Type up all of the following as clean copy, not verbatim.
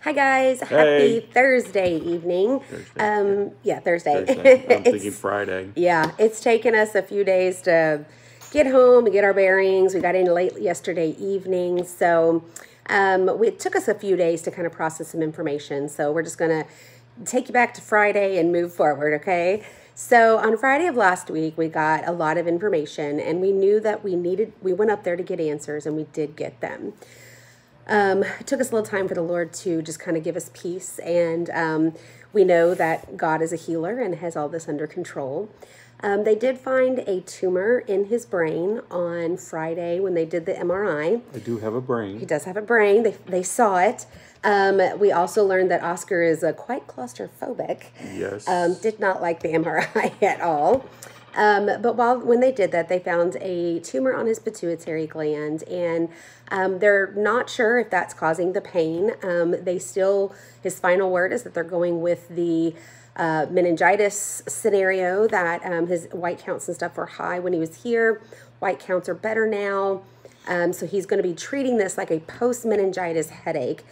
Hi guys, Hey. happy Thursday evening. Thursday. Thursday. I'm thinking It's- Friday. Yeah, it's taken us a few days to get home and get our bearings. We got in late yesterday evening, so it took us a few days to kind of process some information. So we're just gonna take you back to Friday and move forward, okay? So on Friday of last week, we got a lot of information, and we knew that we went up there to get answers, and we did get them. It took us a little time for the Lord to just kind of give us peace, and we know that God is a healer and has all this under control. They did find a tumor in his brain on Friday when they did the MRI. I do have a He brain. does have a brain. They saw it. We also learned that Oscar is quite claustrophobic. Yes. Did not like the MRI at all. But when they did that, they found a tumor on his pituitary gland, and they're not sure if that's causing the pain. His final word is that they're going with the meningitis scenario, that his white counts and stuff were high when he was here. White counts are better now. So he's going to be treating this like a post-meningitis headache,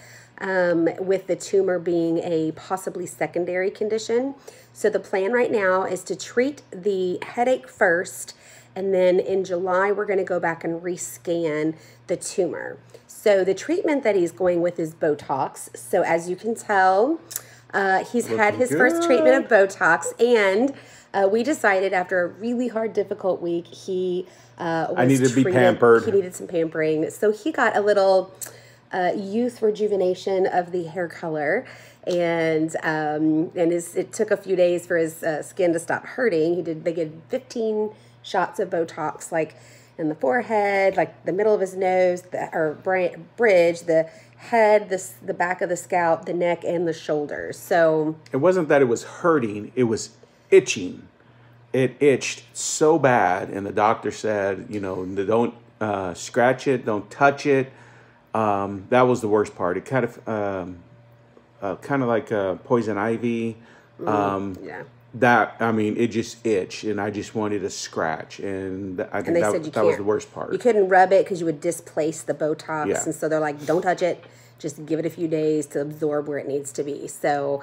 with the tumor being a possibly secondary condition. So the plan right now is to treat the headache first, and then in July we're going to go back and rescan the tumor. So the treatment that he's going with is Botox. So as you can tell, he's had his first treatment of Botox, and we decided after a really hard, difficult week, I needed to be pampered. He needed some pampering. So he got a little youth rejuvenation of the hair color, and it took a few days for his skin to stop hurting. They did 15 shots of Botox, like in the forehead, like the middle of his nose, bridge, the head, the back of the scalp, the neck, and the shoulders. So It wasn't that it was hurting, it was itching. It itched so bad, and the doctor said, don't scratch it, don't touch it. That was the worst part. It kind of like poison ivy. yeah. It just itched, and I just wanted to scratch, and I think They said that was the worst part. You couldn't rub it because you would displace the Botox. Yeah. And so they're like, don't touch it. Just give it a few days to absorb where it needs to be. So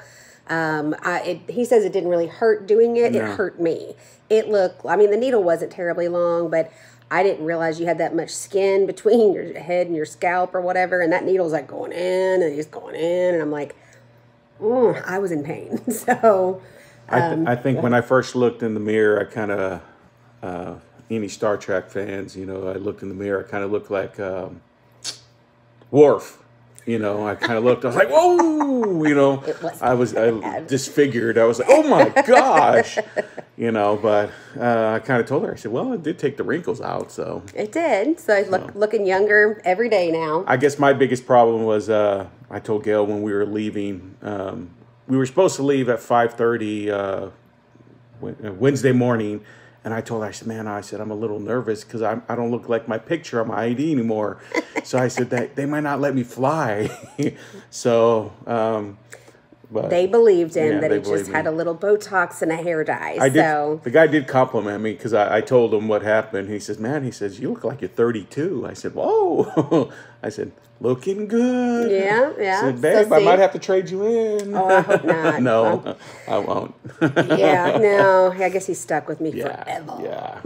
he says it didn't really hurt doing it. No. It hurt me. The needle wasn't terribly long, but I didn't realize you had that much skin between your head and your scalp or whatever. And that needle's like going in and just going in. And I'm like, I was in pain. So I think when I first looked in the mirror, I kind of, any Star Trek fans, I looked in the mirror, I kind of looked like Worf. I kind of looked, I was like, whoa, I disfigured. I was like, oh my gosh, but I kind of told her, I said, well, it did take the wrinkles out, so. It did. So I looking younger every day now. I guess my biggest problem was, I told Gail when we were leaving, we were supposed to leave at 5:30 Wednesday morning, and I told her, I said, I'm a little nervous because I don't look like my picture on my ID anymore. So I said that they might not let me fly. So, but they believed him, yeah, that he they believed just had me. a little Botox and a hair dye. The guy did compliment me because I told him what happened. He says, you look like you're 32. I said, whoa. I said, looking good. Yeah. I said, babe, I might have to trade you in. Oh, I hope not. No, I won't. Yeah, no. I guess he's stuck with me forever. Yeah.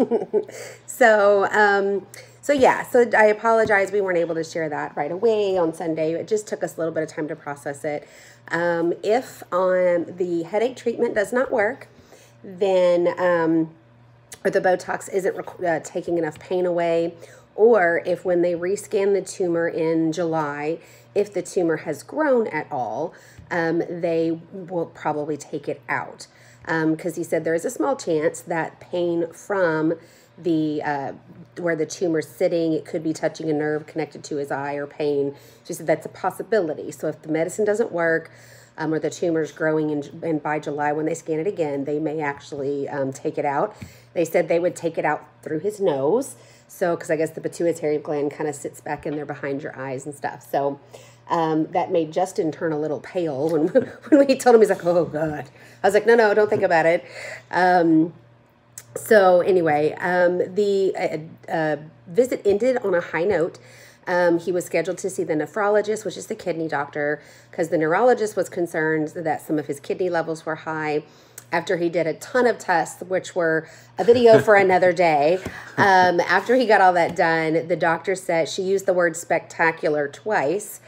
So I apologize we weren't able to share that right away on Sunday. It just took us a little bit of time to process it. If the headache treatment does not work, then or the Botox isn't taking enough pain away, or if when they rescan the tumor in July, if the tumor has grown at all, they will probably take it out. Because he said there is a small chance that pain from where the tumor's sitting, it could be touching a nerve connected to his eye, or pain. She said that's a possibility. So if the medicine doesn't work, or the tumor's growing, and by July when they scan it again, they may actually take it out. They said they would take it out through his nose. So, because I guess the pituitary gland kind of sits back in there behind your eyes and stuff. So that made Justin turn a little pale when we told him. He's like, oh God. I was like, no, don't think about it. So anyway, the visit ended on a high note. He was scheduled to see the nephrologist, which is the kidney doctor, because the neurologist was concerned that some of his kidney levels were high. After he did a ton of tests, which were a video for another day, after he got all that done, the doctor said, she used the word spectacular twice.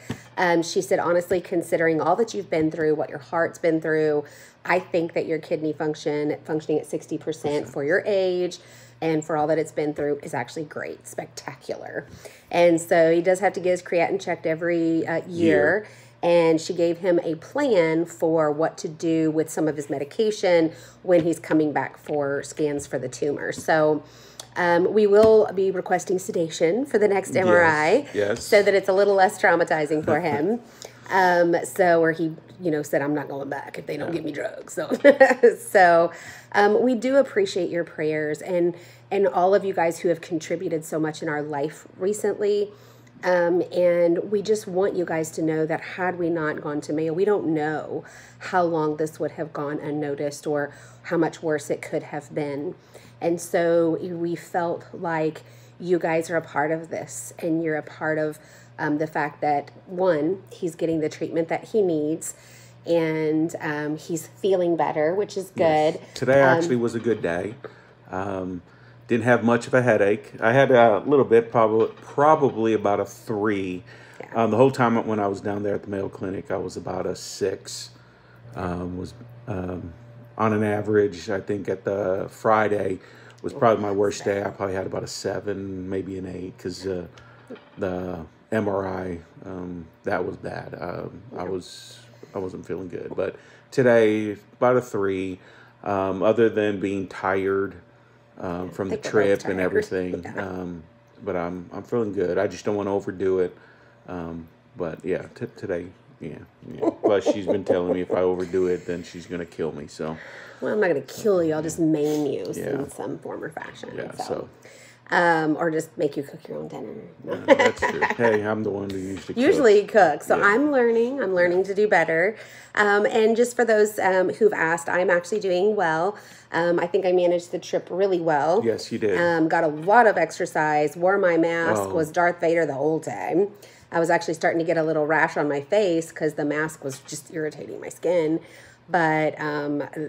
She said, honestly, considering all that you've been through, what your heart's been through, I think that your kidney functioning at 60% for your age and for all that it's been through is actually great, spectacular. And so he does have to get his creatinine checked every year. And she gave him a plan for what to do with some of his medication when he's coming back for scans for the tumor. So we will be requesting sedation for the next MRI, so that it's a little less traumatizing for him. So where he, said, I'm not going back if they don't give me drugs. So, we do appreciate your prayers and all of you guys who have contributed so much in our life recently. And we just want you guys to know that had we not gone to Mayo, we don't know how long this would have gone unnoticed or how much worse it could have been. And so we felt like you guys are a part of this, and you're a part of the fact that, one, he's getting the treatment that he needs, and he's feeling better, which is good. Yes. Today actually was a good day. Didn't have much of a headache. I had a little bit, probably about a 3. Yeah. The whole time when I was down there at the Mayo Clinic, I was about a 6. On an average, I think at the Friday was probably my worst day. I probably had about a 7, maybe an 8, because the MRI, that was bad. I wasn't feeling good. But today, about a 3. Other than being tired from the trip and everything, but I'm feeling good. I just don't want to overdo it. But yeah, today, yeah. Plus, she's been telling me if I overdo it, then she's gonna kill me. So, well, I'm not gonna kill you. I'll just maim you in some form or fashion. Yeah. So. Or just make you cook your own dinner. No, that's true. Hey, I'm the one who usually cooks. So I'm learning to do better. And just for those who've asked, I'm actually doing well. I think I managed the trip really well. Yes, you did. Got a lot of exercise, wore my mask, was Darth Vader the whole time. I was actually starting to get a little rash on my face because the mask was just irritating my skin. But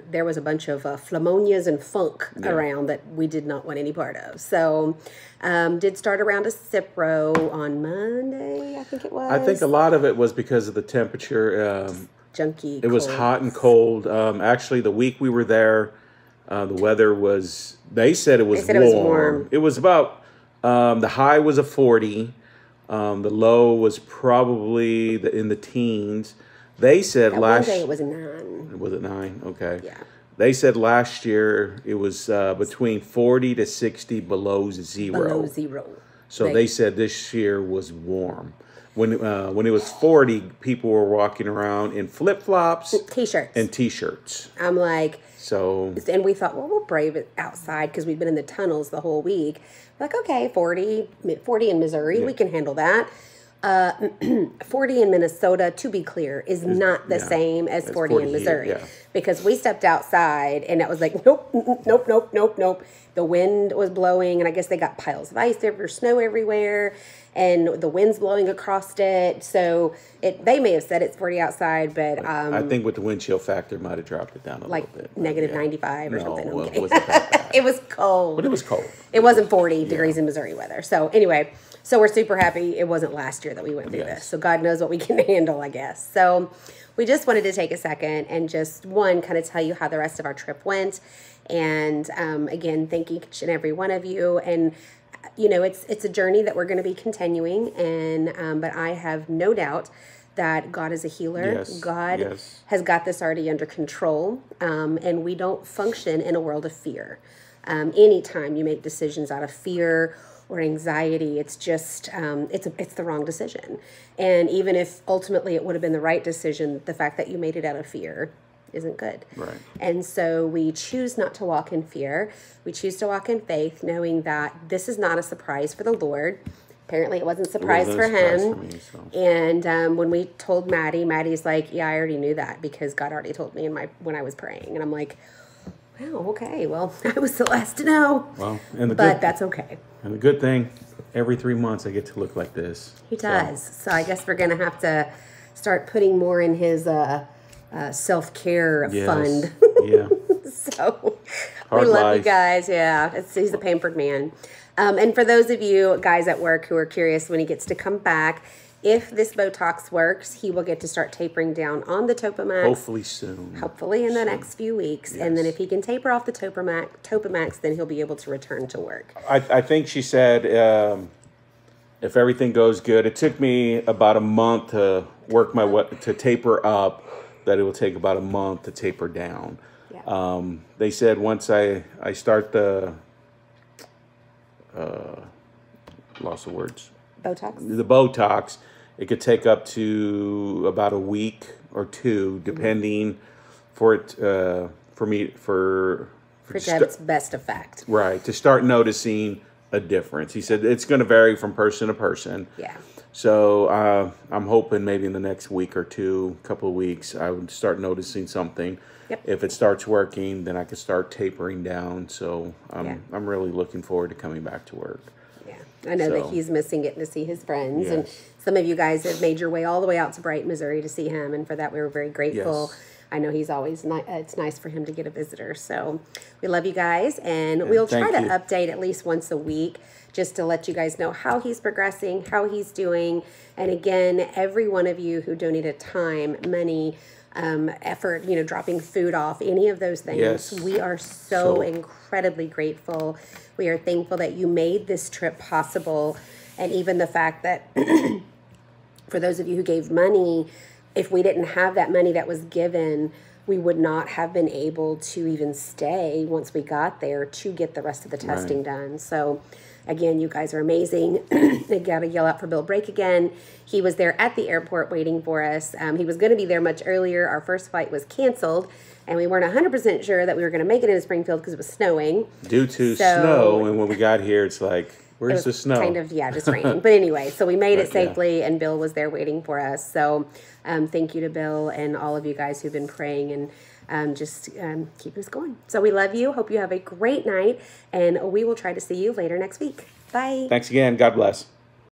there was a bunch of pneumonias and funk around that we did not want any part of. So did start around a Cipro on Monday, I think it was. I think a lot of it was because of the temperature. Junky. It was hot and cold. Actually, the week we were there, the weather was, they said it was warm. It was about, the high was a 40. The low was probably in the teens. They said one day it was 9. Was it 9? Okay. Yeah. They said last year it was between 40 to 60 below zero. Below zero. So they said this year was warm. When it was 40, people were walking around in flip-flops. T-shirts. I'm like... So... And we thought, well, we'll brave it outside because we've been in the tunnels the whole week. Like, okay, 40 in Missouri, we can handle that. 40 in Minnesota, to be clear, is not the same as 40 in Missouri. Here, because we stepped outside and it was like, nope. The wind was blowing, and I guess they got piles of ice snow everywhere, and the wind's blowing across it. So they may have said it's 40 outside, but I think with the wind chill factor might have dropped it down a little bit. Negative 95 or something. Well, it wasn't that bad. It was cold. But it was cold. It wasn't 40 degrees in Missouri weather. So anyway, so we're super happy it wasn't last year that we went through this. So God knows what we can handle, I guess. So we just wanted to take a second and just, kind of tell you how the rest of our trip went. And again, thank each and every one of you. And, it's a journey that we're going to be continuing. And but I have no doubt that God is a healer. Yes. God has got this already under control. And we don't function in a world of fear. Anytime you make decisions out of fear or anxiety, it's just, it's the wrong decision. And even if ultimately it would have been the right decision, the fact that you made it out of fear isn't good. Right. And so we choose not to walk in fear. We choose to walk in faith, knowing that this is not a surprise for the Lord. Apparently it wasn't a surprise for him. For me, so. And when we told Maddie's like, yeah, I already knew that because God already told me when I was praying. And I'm like, well, okay, well, I was the last to know. Well, but that's okay. And the good thing, every 3 months I get to look like this. He does. So I guess we're going to have to start putting more in his self-care fund. Yeah. So Hard we love life. you guys. Yeah, he's a pampered man. And for those of you guys at work who are curious when he gets to come back, if this Botox works, he will get to start tapering down on the Topamax. Hopefully soon. Hopefully in the next few weeks. Yes. And then if he can taper off the Topamax, then he'll be able to return to work. I think she said if everything goes good, it took me about a month to work my way to taper up, that it will take about a month to taper down. Yeah. They said once I start the loss of words. Botox? The Botox, it could take up to about a week or two, depending for it for it to have its best effect. Right, to start noticing a difference. He said it's going to vary from person to person. Yeah. So I'm hoping maybe in the next week or two, couple of weeks, I would start noticing something. Yep. If it starts working, then I could start tapering down. So I'm really looking forward to coming back to work. I know that he's missing getting to see his friends. Yes. And some of you guys have made your way all the way out to Brighton, Missouri to see him. And for that, we were very grateful. Yes. I know he's always it's nice for him to get a visitor. So we love you guys. And we'll try to update at least once a week just to let you guys know how he's progressing, how he's doing. And again, every one of you who donated time, money, effort, dropping food off, any of those things. Yes. We are so incredibly grateful. We are thankful that you made this trip possible. And even the fact that for those of you who gave money, if we didn't have that money that was given, we would not have been able to even stay once we got there to get the rest of the testing done. So again, you guys are amazing. I got to yell out for Bill Brake again. He was there at the airport waiting for us. He was going to be there much earlier. Our first flight was canceled, and we weren't 100% sure that we were going to make it into Springfield because it was snowing. Due to snow, and when we got here, it's like, where's the snow? Kind of, just raining. But anyway, so we made it safely, and Bill was there waiting for us. So thank you to Bill and all of you guys who've been praying and just keep us going. So we love you. Hope you have a great night, and we will try to see you later next week. Bye. Thanks again. God bless.